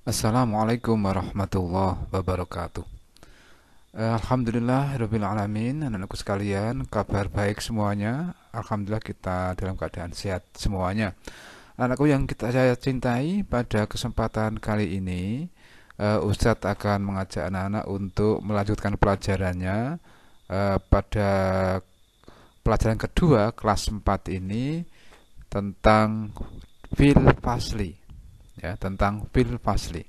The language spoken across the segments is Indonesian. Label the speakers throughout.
Speaker 1: Assalamualaikum warahmatullahi wabarakatuh. Alhamdulillah alamin, anak-anakku sekalian, kabar baik semuanya. Alhamdulillah kita dalam keadaan sehat semuanya. Anakku yang saya cintai, pada kesempatan kali ini Ustadz akan mengajak anak-anak untuk melanjutkan pelajarannya pada pelajaran kedua kelas 4 ini tentang fil fasli, ya, tentang fil fasli.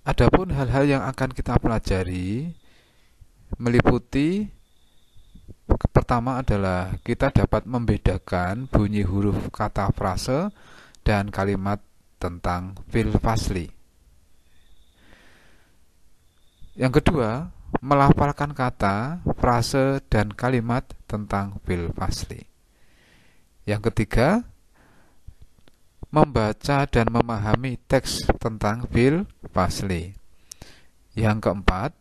Speaker 1: Adapun hal-hal yang akan kita pelajari meliputi, pertama adalah kita dapat membedakan bunyi huruf kata frase dan kalimat tentang fil fasli. Yang kedua, melafalkan kata, frase, dan kalimat tentang fil fasli. Yang ketiga, membaca dan memahami teks tentang fil fasli. Yang keempat,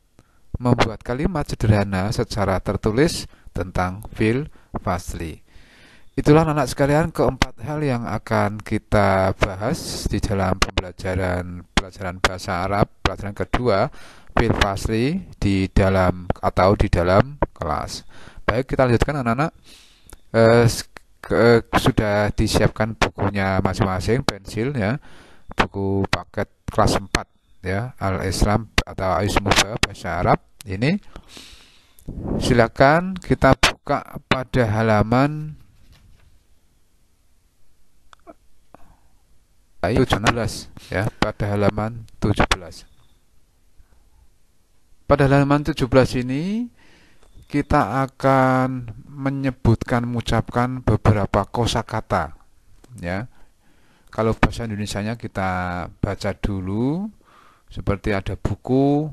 Speaker 1: membuat kalimat sederhana secara tertulis tentang fil fasli. Itulah anak sekalian keempat hal yang akan kita bahas di dalam pelajaran bahasa Arab pelajaran kedua fil fasli di dalam kelas. Baik, kita lanjutkan anak-anak. Sudah disiapkan bukunya masing-masing, pensil ya, buku paket kelas 4 ya, Al-Islam atau Aismuba bahasa Arab ini. Silakan kita buka pada halaman 17 ya, pada halaman 17. Pada halaman 17 ini kita akan mengucapkan beberapa kosakata ya. Kalau bahasa Indonesianya kita baca dulu, seperti ada buku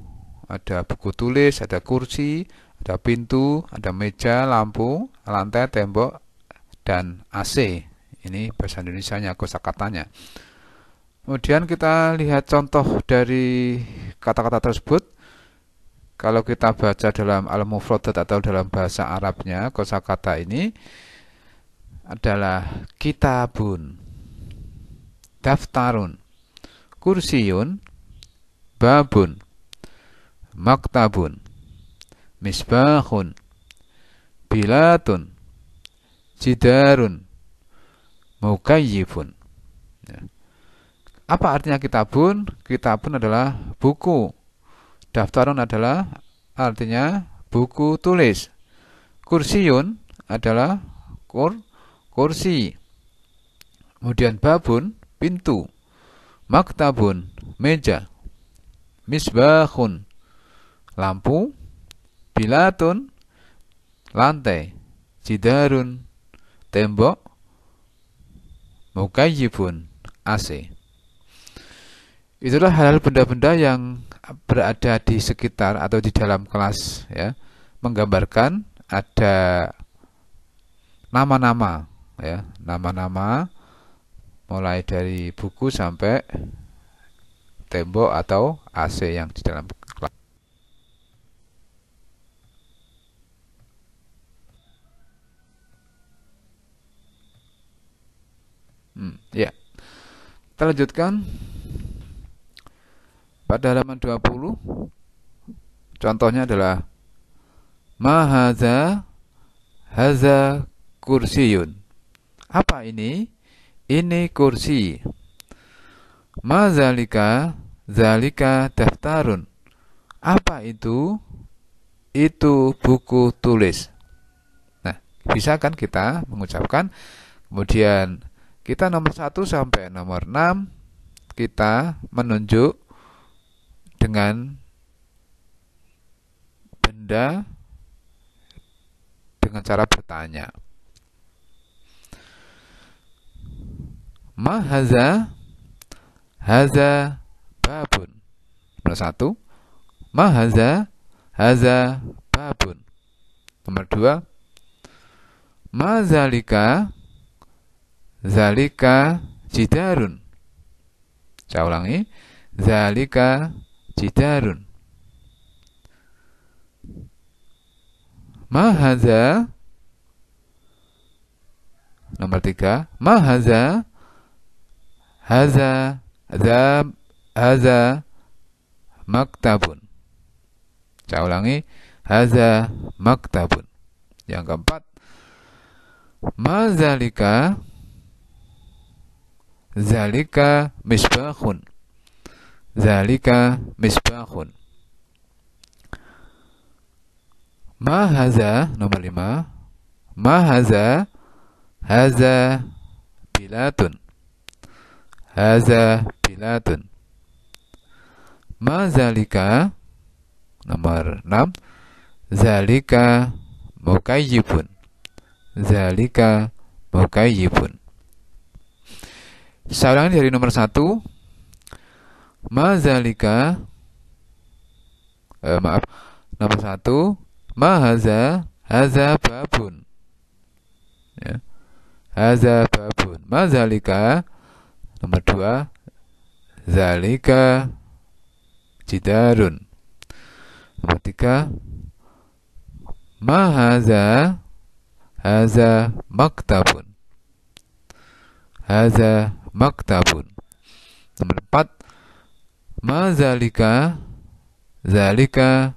Speaker 1: tulis, ada kursi, ada pintu, ada meja, lampu, lantai, tembok, dan AC. Ini bahasa Indonesianya, kosakatanya. Kemudian kita lihat contoh dari kata-kata tersebut. Kalau kita baca dalam Al-Mufradat atau dalam bahasa Arabnya, kosakata ini adalah kitabun, daftarun, kursiyun, babun, maktabun, misbahun, bilatun, jidarun, mukayyifun. Apa artinya kitabun? Kitabun adalah buku. Daftarun adalah artinya buku tulis. Kursiyun adalah kursi. Kemudian babun, pintu. Maktabun, meja. Misbahun, lampu. Bilatun, lantai. Jidarun, tembok. Mukayyifun, AC. Itulah hal-hal benda-benda yang berada di sekitar atau di dalam kelas ya, menggambarkan ada nama-nama ya, nama-nama mulai dari buku sampai tembok atau AC yang di dalam kelas. Ya. Kita lanjutkan pada halaman 20. Contohnya adalah haza kursiyun. Apa ini? Ini kursi. Zalika daftarun. Apa itu? Itu buku tulis. Nah, bisa kan kita mengucapkan. Kemudian kita nomor 1 sampai nomor 6 kita menunjuk dengan benda dengan cara bertanya. Haza babun. Nomor 1, haza babun. Nomor 2, zalika jidarun. Saya ulangi, zalika jidarun. Nomor 3, Haza, haza maktabun. Saya ulangi, haza maktabun. Yang keempat, mazalika, zalika misbahun. Zalika misbahun. Ma haza, nomor 5. Ma haza, haza bilatun. Haza bilatun. Ma zalika, nomor 6. Zalika mukayyibun. Zalika mukayyibun. Saya ulangi dari nomor 1. Ma zalika, nomor 1. Ma haza, haza babun. Ya. Haza babun. Ma zalika, nomor 2. Zalika jidarun. Nomor 3. Ma haza, haza maktabun. Haza maktabun. Nomor 4. Ma zalika, zalika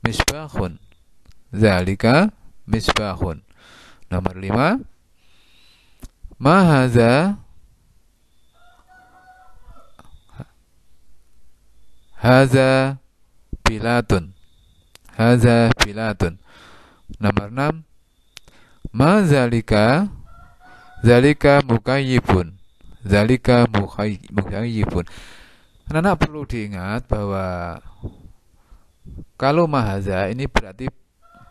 Speaker 1: misbahun. Zalika misbahun. Nomor 5. Ma haza, haza bilatun. Haza bilatun. Nomor 6. Ma zalika, zalika mukayyibun. Zalika mukayyibun. Anak-anak perlu diingat bahwa kalau mahaza ini berarti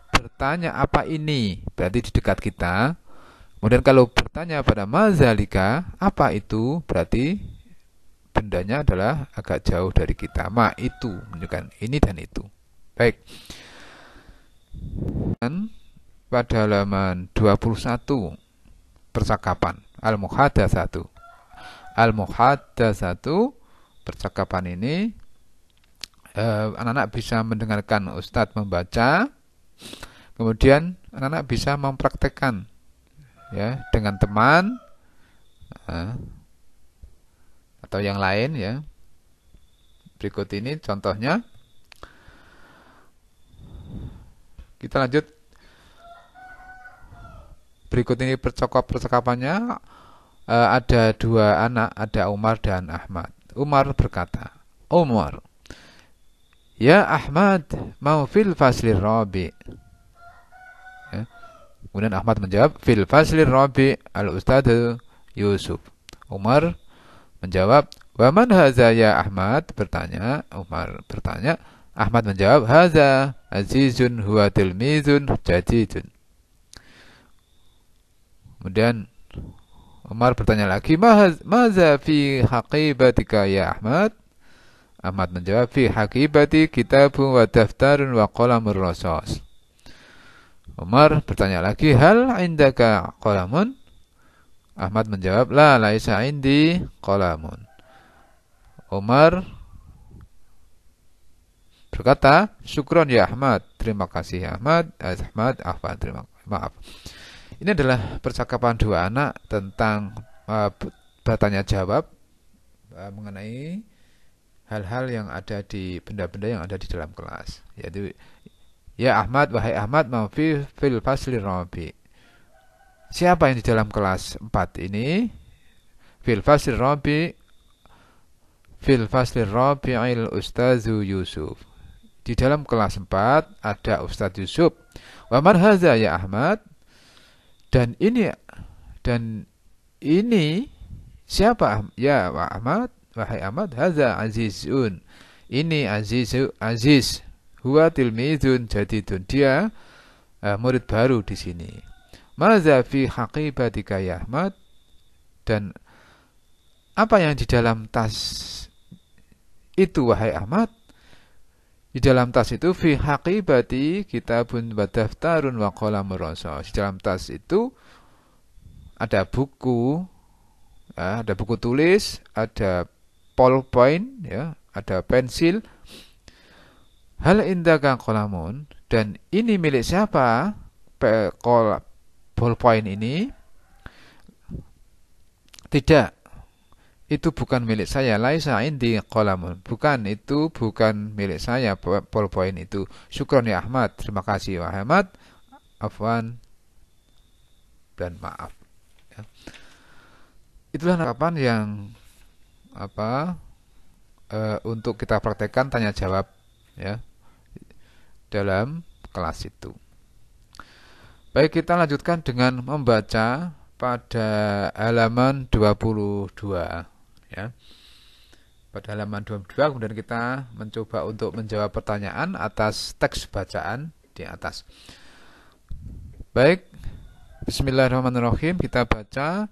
Speaker 1: bertanya apa ini, berarti di dekat kita. Kemudian kalau bertanya pada mazalika, apa itu, berarti bendanya adalah agak jauh dari kita. Ma itu menunjukkan ini dan itu. Baik. Dan pada halaman 21 percakapan al-muhadatsatu. Al-muhadatsatu, percakapan ini anak-anak bisa mendengarkan Ustadz membaca, kemudian anak-anak bisa mempraktekkan ya dengan teman atau yang lain ya. Berikut ini contohnya. Kita lanjut. Berikut ini percakapannya. Ada 2 anak, ada Umar dan Ahmad. Umar berkata, Umar, ya Ahmad, mau fil faslir rabi. Ya. Kemudian Ahmad menjawab, fil faslir rabi al-ustadz Yusuf. Umar menjawab, wa man haza ya Ahmad? Bertanya, Umar bertanya, Ahmad menjawab, haza azizun huwa tilmizun jadidun. Kemudian Umar bertanya lagi, maza fi haqibatika ya Ahmad? Ahmad menjawab, fi haqibati kitabun wa daftarun wa qalamur rasos. Umar bertanya lagi, hal indaka qalamun? Ahmad menjawab, la laisa indi qalamun. Umar berkata, syukron ya Ahmad. Terima kasih ya Ahmad. Ahmad, maaf. Ini adalah percakapan 2 anak tentang bertanya jawab mengenai hal-hal yang ada di benda-benda yang ada di dalam kelas. Yaitu, ya Ahmad, wahai Ahmad, mau fil fasli rabi. Siapa yang di dalam kelas 4 ini? Fil fasli rabi'il ustazu Yusuf. Di dalam kelas 4 ada Ustaz Yusuf. Wa man haza ya Ahmad? Dan ini siapa? Ya Ahmad, wahai Ahmad, haza azizun. Ini aziz. Huwa tilmizun jadidun. Dia murid baru di sini. Maza fi haqibatika ya Ahmad? Dan apa yang di dalam tas itu wahai Ahmad? Di dalam tas itu fi haqibati kitabun wa daftarun wa qalamur rasos. Di dalam tas itu ada buku, ada buku tulis, ada ballpoint, ya, ada pensil. Hal indaka qalamun, dan ini milik siapa? Ballpoint ini? Tidak. itu bukan milik saya. Laisa indi qalamun. Bukan, itu bukan milik saya ballpoint itu. Syukron ya Ahmad. Terima kasih Wah Ahmad. Afwan dan maaf. Ya. Itulah ungkapan yang untuk kita praktekkan tanya jawab ya dalam kelas itu. Baik, kita lanjutkan dengan membaca pada halaman 22 ya. Pada halaman 22 kemudian kita mencoba untuk menjawab pertanyaan atas teks bacaan di atas. Baik, bismillahirrahmanirrahim, kita baca.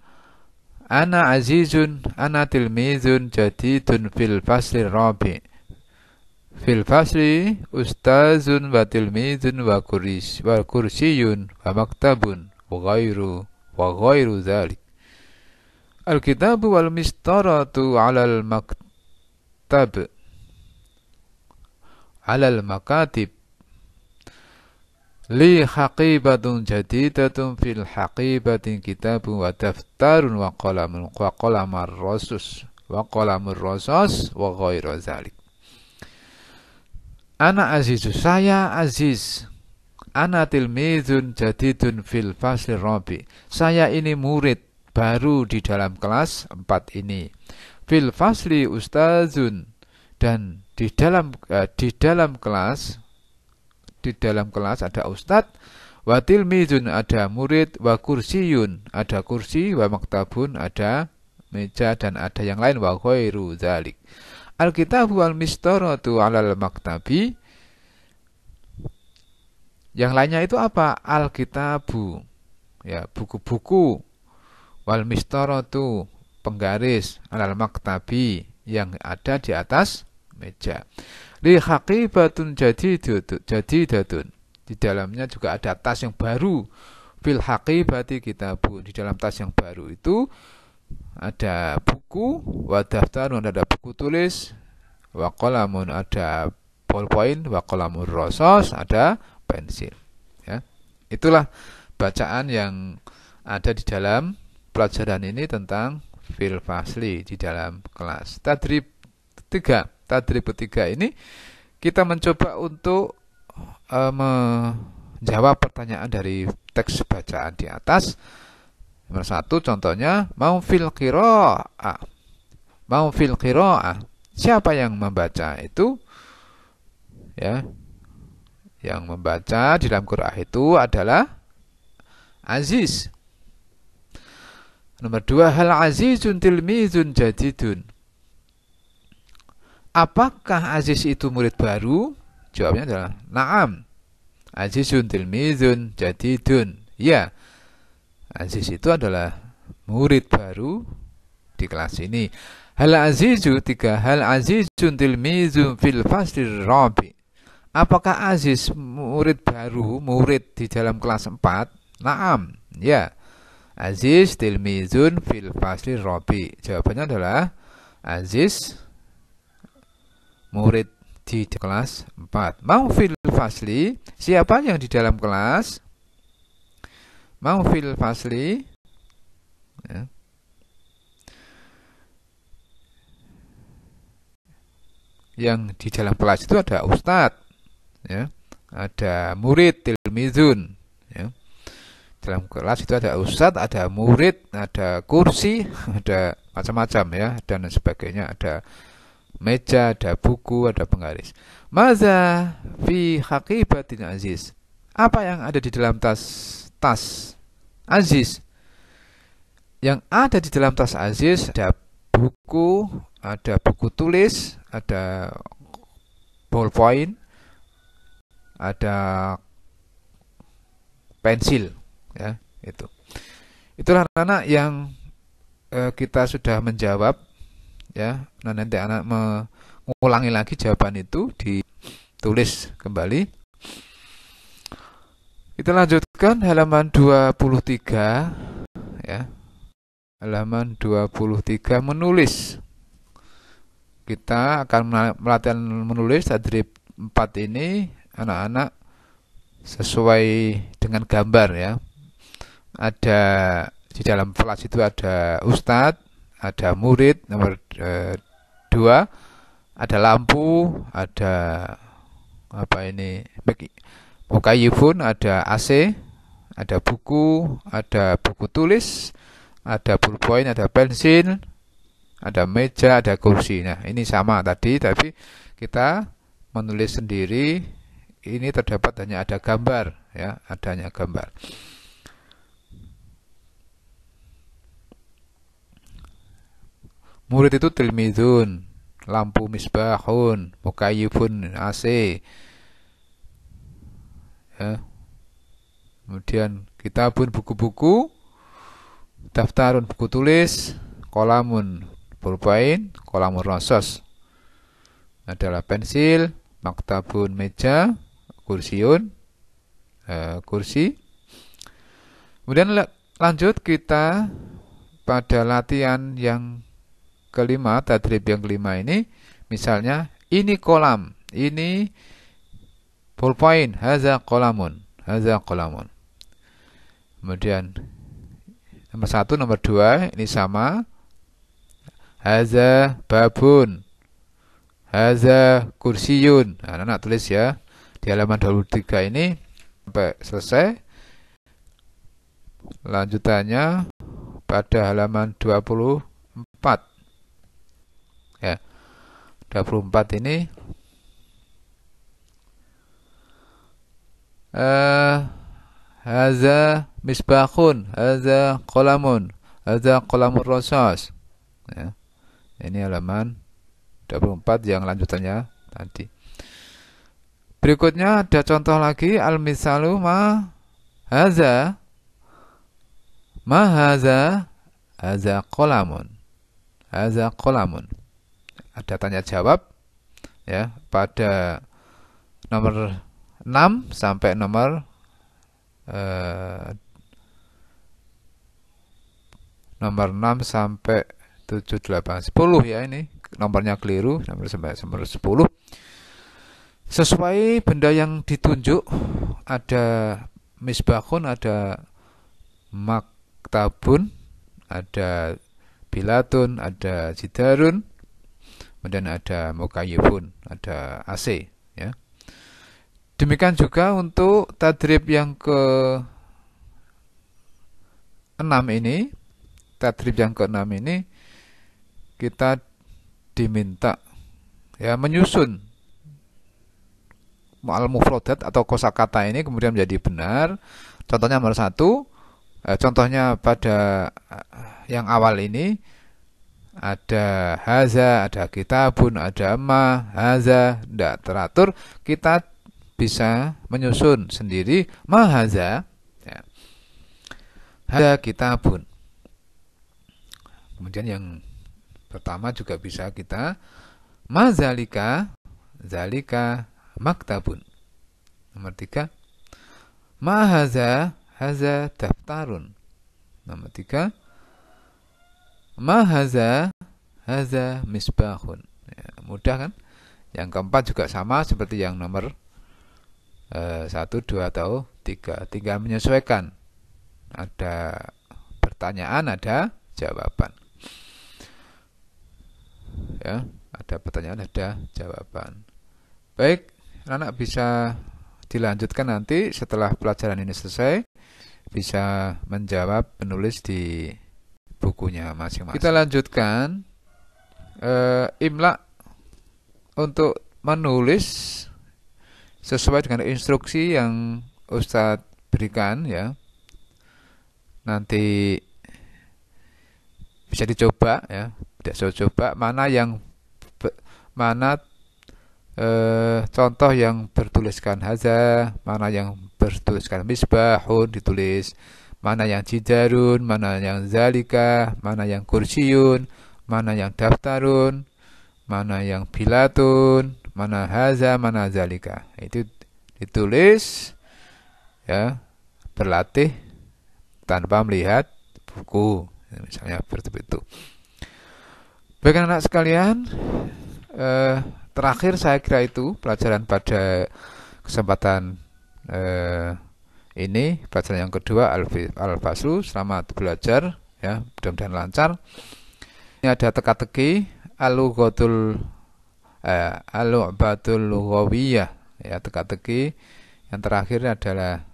Speaker 1: Ana azizun, ana tilmizun jadidun fil fasli rabi. Fil fasli ustazun wa tilmizun wa kursiyun wa maktabun wa ghairu dzalik. Al-kitabu wal mistaratu 'alal maktab 'alal makatib. Li haqibatun jadidatun fil haqibatin kitabun wa daftarun wa qalamur rasus wa ghairu dzalik. Ana azizu, saya aziz. Ana tilmizun jadidun fil fasli rabi. Saya ini murid baru di dalam kelas 4 ini. Fil fasli ustazun, dan di dalam kelas ada ustadz, wa tilmizun ada murid, wa kursiyun ada kursi, wa maktabun ada meja dan ada yang lain, wa ghairu dzalik. Al-kitabu wal mistaratu 'alal maktabi. Yang lainnya itu apa? Al-kitabu ya buku-buku, wal mistaratu penggaris, 'alal maktabi yang ada di atas meja. Li haqibatun jadidatun. Di dalamnya juga ada tas yang baru. Fil haqibati kitabun. Di dalam tas yang baru itu ada buku, wa daftarun ada buku tulis, wa qalamun ada ballpoint, wa qalamur rasos ada pensil. Ya. Itulah bacaan yang ada di dalam pelajaran ini tentang fil fasli di dalam kelas. Tadrib ketiga ini kita mencoba untuk menjawab pertanyaan dari teks bacaan di atas. Nomor 1 contohnya, mau fil qiraah. Siapa yang membaca itu? Ya. Yang membaca di dalam qiraah itu adalah Aziz. Nomor 2, hal azizun tilmizun jadidun. Apakah Aziz itu murid baru? Jawabnya adalah na'am. Azizun tilmizun jadidun. Ya, Aziz itu adalah murid baru di kelas ini. Hal azizun tilmizun fil fasli rabi. Apakah Aziz murid baru, murid di dalam kelas 4? Na'am. Ya, Aziz tilmizun fil fasli rabi. Jawabannya adalah Aziz murid di kelas 4. Mau fil fasli, siapa yang di dalam kelas? Mau fil fasli ya. Yang di dalam kelas itu ada ustadz ya, ada murid tilmizun ya. Dalam kelas itu ada ustadz, ada murid, ada kursi, ada macam-macam ya, dan sebagainya, ada meja, ada buku, ada penggaris. Maza fi haqibatin Aziz. Apa yang ada di dalam tas Aziz? Yang ada di dalam tas Aziz ada buku tulis, ada ballpoint, ada pensil ya, itu. Itulah anak-anak yang kita sudah menjawab ya. Nah, nanti anak mengulangi lagi jawaban itu, ditulis kembali. Kita lanjutkan halaman 23 ya. Halaman 23 menulis. Kita akan melatihan menulis tadrib 4 ini anak-anak sesuai dengan gambar ya. Ada di dalam flash itu ada ustadz, ada murid. Nomor 2 ada lampu, ada apa ini, mukayifun, ada AC, ada buku tulis, ada pulpen, ada pensil, ada meja, ada kursi. Nah, ini sama tadi, tapi kita menulis sendiri. Ini terdapat hanya ada gambar, ya, adanya gambar. Murid itu tilmizun, lampu misbahun, mukayifun, AC, ya. Kemudian kitabun, buku-buku, daftarun, buku tulis, kolamun, pulpen, kolamun rosos adalah pensil, maktabun, meja, kursiun, kursi. Kemudian lanjut kita pada latihan yang kelima, tadrib yang kelima ini. Misalnya ini kolam, ini pulpen, haza kolamun, haza kolamun. Kemudian nomor 1, nomor 2 ini sama, haza babun, haza kursiyun. Nah, anak tulis ya di halaman 23 ini sampai selesai. Lanjutannya pada halaman 24, ya, 24 ini haza misbahun, haza qalamun, haza qalamur rasas, ya. Ini halaman 24 yang lanjutannya tadi. Berikutnya ada contoh lagi, al-misalu ma haza haza qalamun, haza qalamun. Ada tanya jawab, ya, pada nomor 6 sampai nomor 6 sampai 7, 8, 10, ya, ini nomornya keliru, nomor 10. Sesuai benda yang ditunjuk, ada misbahun, ada maktabun, ada bilatun, ada jidarun, kemudian ada mukayifun, ada AC, ya. Demikian juga untuk tadrib yang ke-6 ini. Tadrib yang ke-6 ini kita diminta, ya, menyusun al-mufradat atau kosakata ini kemudian menjadi benar. Contohnya nomor 1, contohnya pada yang awal ini ada haza, ada kitabun, ada ma, haza, tidak teratur. Kita bisa menyusun sendiri, ma haza, ya, haza kitabun. Kemudian yang pertama juga bisa kita ma zalika, zalika maktabun. Nomor 3, ma haza, haza daftarun. Nomor 3, ma haza, haza misbahun. Ya, mudah kan? Yang keempat juga sama seperti yang nomor 1, 2 atau 3. Tinggal menyesuaikan. Ada pertanyaan, ada jawaban. Ya, ada pertanyaan, ada jawaban. Baik, anak bisa dilanjutkan nanti setelah pelajaran ini selesai, bisa menjawab, menulis di bukunya masing-masing. Kita lanjutkan imla untuk menulis sesuai dengan instruksi yang Ustadz berikan, ya. Nanti bisa dicoba, ya. Bisa coba mana contoh yang bertuliskan haza, mana yang bertuliskan misbahun ditulis, mana yang jidarun, mana yang zalika, mana yang kursiyun, mana yang daftarun, mana yang bilatun, mana haza, mana zalika. Itu ditulis, ya, berlatih tanpa melihat buku, misalnya seperti itu. Baik anak sekalian, terakhir saya kira itu pelajaran pada kesempatan ini, pelajaran yang kedua al-faslu. Selamat belajar, ya, mudah-mudahan lancar. Ini ada teka-teki al-lughatul lughawiyah, ya, teka-teki. Yang terakhir adalah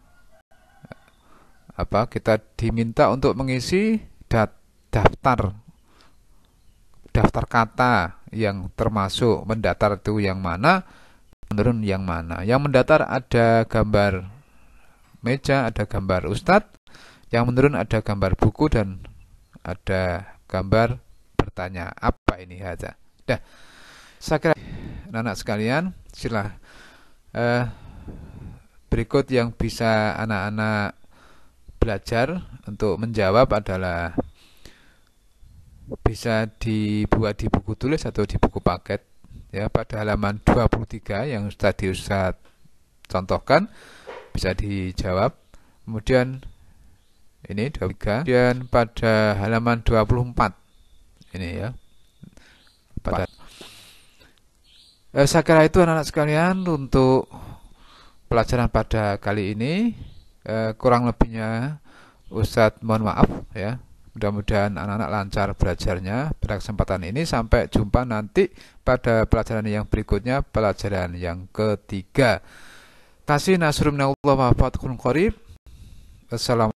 Speaker 1: apa? Kita diminta untuk mengisi daftar kata yang termasuk mendatar itu yang mana, menurun yang mana. Yang mendatar ada gambar meja, ada gambar ustadz. Yang menurun ada gambar buku dan ada gambar bertanya. Apa ini Haza? Dah, saya kira anak-anak sekalian, berikut yang bisa anak-anak belajar untuk menjawab adalah bisa dibuat di buku tulis atau di buku paket, ya, pada halaman 23 yang tadi Ustaz contohkan bisa dijawab. Kemudian ini 23, kemudian pada halaman 24 ini, ya, pada saya kira itu anak-anak sekalian untuk pelajaran pada kali ini. Kurang lebihnya Ustadz mohon maaf, ya. Mudah-mudahan anak-anak lancar belajarnya pada kesempatan ini. Sampai jumpa nanti pada pelajaran yang berikutnya, pelajaran yang ketiga. Kasih nasrun minallah wa fatihun qarib. Assalamualaikum.